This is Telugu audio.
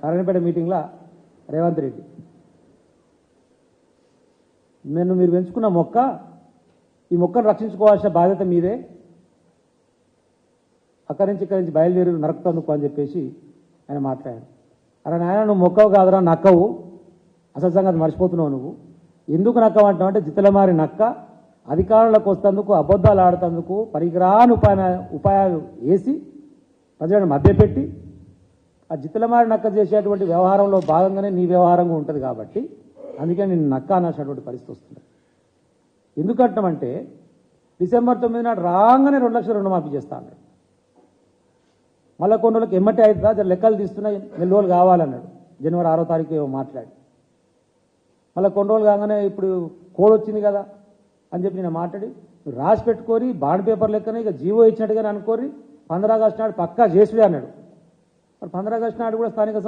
నారాయణపేట మీటింగ్లో రేవంత్ రెడ్డి మీరు పెంచుకున్న మొక్క, ఈ మొక్కను రక్షించుకోవాల్సిన బాధ్యత మీదే, అక్కడి నుంచి బయలుదేరి నరకుతందుకు అని చెప్పేసి ఆయన మాట్లాడాడు. అరే నాయన, నువ్వు మొక్కవు కాదురా, నక్కవు. అసలు సంగతి మర్చిపోతున్నావు. నువ్వు ఎందుకు నక్కవు అంటావు అంటే, జిత్తలమారి నక్క అధికారంలోకి వస్తేందుకు, అబద్ధాలు ఆడుతందుకు పనికిరాని ఉపాయాలు వేసి ప్రజలను మభ్యపెట్టి, ఆ జిత్తలమారి నక్క చేసేటువంటి వ్యవహారంలో భాగంగానే నీ వ్యవహారంగా ఉంటుంది. కాబట్టి అందుకే నేను నక్క అనాల్సినటువంటి పరిస్థితి వస్తుంది. ఎందుకంటామంటే, డిసెంబర్ 9 నాడు రాగానే 2 లక్షల రుణమాఫీ చేస్తా అన్నాడు. మళ్ళీ కొన్ని రోజులకు ఎమ్మటే అవుతుందా, జర లెక్కలు తీస్తున్నాయి, 4 రోజులు కావాలన్నాడు. జనవరి 6వ తారీఖు మాట్లాడి, మళ్ళీ కొన్ని రోజులు కాగానే ఇప్పుడు కోడ్ వచ్చింది కదా అని చెప్పి నేను మాట్లాడి, రాసి పెట్టుకొని బాండ్ పేపర్ లెక్కనే ఇక జీవో ఇచ్చినట్టుగానే అనుకోరి 15 ఆగస్టు నాడు పక్కా చేసుడే అన్నాడు. మరి 15 ఆగస్టు నాడు కూడా స్థానిక